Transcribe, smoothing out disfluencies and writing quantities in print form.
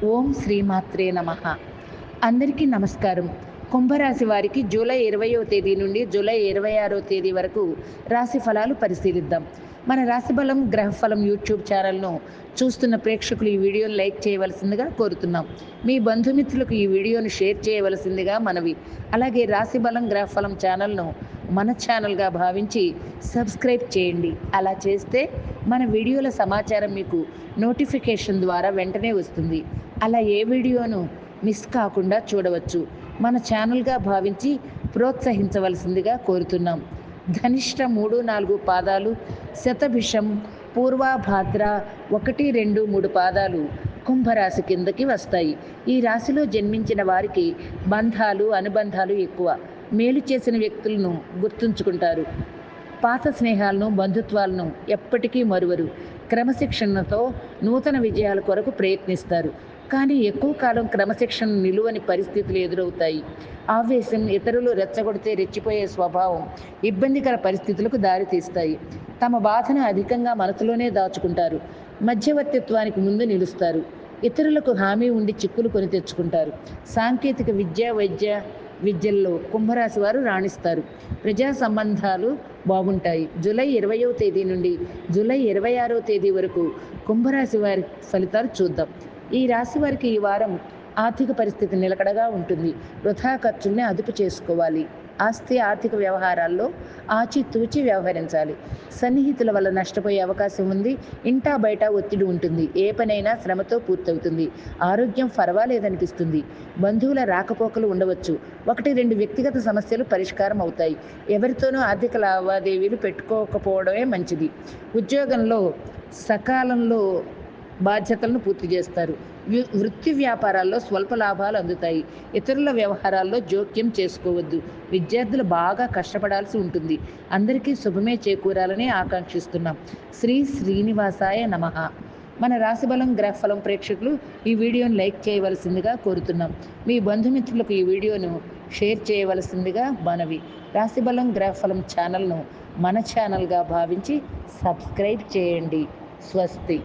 ఓం శ్రీమాత్రే నమః. అందరికీ నమస్కారం. కుంభరాశి వారికి జూలై 20వ తేదీ నుండి జూలై 26వ తేదీ వరకు రాశి ఫలాలు పరిశీలిద్దాం. మన రాశిఫలం గ్రహఫలం యూట్యూబ్ ఛానల్ను చూస్తున్న ప్రేక్షకులు ఈ వీడియోను లైక్ చేయవలసిందిగా కోరుతున్నాం. మీ బంధుమిత్రులకు ఈ వీడియోను షేర్ చేయవలసిందిగా మనవి. అలాగే రాశిఫలం గ్రహఫలం ఛానల్ను మన ఛానల్గా భావించి సబ్స్క్రైబ్ చేయండి. అలా చేస్తే మన వీడియోల సమాచారం మీకు నోటిఫికేషన్ ద్వారా వెంటనే వస్తుంది. అలా ఏ వీడియోను మిస్ కాకుండా చూడవచ్చు. మన ఛానల్గా భావించి ప్రోత్సహించవలసిందిగా కోరుతున్నాం. ధనిష్ట 3-4 పాదాలు, శతభిషం, పూర్వాభాద్ర 1-2-3 పాదాలు కుంభరాశి కిందకి వస్తాయి. ఈ రాశిలో జన్మించిన వారికి బంధాలు, అనుబంధాలు ఎక్కువ. మేలు చేసిన వ్యక్తులను గుర్తుంచుకుంటారు. పాత స్నేహాలను, బంధుత్వాలను ఎప్పటికీ మరువరు. క్రమశిక్షణతో నూతన విజయాల కొరకు ప్రయత్నిస్తారు. కానీ ఎక్కువ కాలం క్రమశిక్షణ నిలువని పరిస్థితులు ఎదురవుతాయి. ఆవేశం, ఇతరులు రెచ్చగొడితే రెచ్చిపోయే స్వభావం ఇబ్బందికర పరిస్థితులకు దారితీస్తాయి. తమ బాధను అధికంగా మనసులోనే దాచుకుంటారు. మధ్యవర్తిత్వానికి ముందు నిలుస్తారు. ఇతరులకు హామీ ఉండి చిక్కులు కొని తెచ్చుకుంటారు. సాంకేతిక వైద్య విద్యల్లో కుంభరాశి వారు రాణిస్తారు. ప్రజా సంబంధాలు బాగుంటాయి. జూలై 20వ తేదీ నుండి జూలై 26వ తేదీ వరకు కుంభరాశి వారి ఫలితాలు చూద్దాం. ఈ రాశి వారికి ఈ వారం ఆర్థిక పరిస్థితి నిలకడగా ఉంటుంది. వృథా ఖర్చుల్ని అదుపు చేసుకోవాలి. ఆస్తి, ఆర్థిక వ్యవహారాల్లో ఆచితూచి వ్యవహరించాలి. సన్నిహితుల వల్ల నష్టపోయే అవకాశం ఉంది. ఇంటా బయట ఒత్తిడి ఉంటుంది. ఏ పనైనా శ్రమతో పూర్తవుతుంది. ఆరోగ్యం పర్వాలేదనిపిస్తుంది. బంధువుల రాకపోకలు ఉండవచ్చు. 1-2 వ్యక్తిగత సమస్యలు పరిష్కారం అవుతాయి. ఎవరితోనూ ఆర్థిక లావాదేవీలు పెట్టుకోకపోవడమే మంచిది. ఉద్యోగంలో సకాలంలో బాధ్యతలను పూర్తి చేస్తారు. వృత్తి వ్యాపారాల్లో స్వల్ప లాభాలు అందుతాయి. ఇతరుల వ్యవహారాల్లో జోక్యం చేసుకోవద్దు. విద్యార్థులు బాగా కష్టపడాల్సి ఉంటుంది. అందరికీ శుభమే చేకూరాలని ఆకాంక్షిస్తున్నాం. శ్రీనివాసాయ నమః. మన రాశిఫలం గ్రహఫలం ప్రేక్షకులు ఈ వీడియోను లైక్ చేయవలసిందిగా కోరుతున్నాం. మీ బంధుమిత్రులకు ఈ వీడియోను షేర్ చేయవలసిందిగా మనవి. రాశిఫలం గ్రహఫలం ఛానల్ను మన ఛానల్గా భావించి సబ్స్క్రైబ్ చేయండి. స్వస్తి.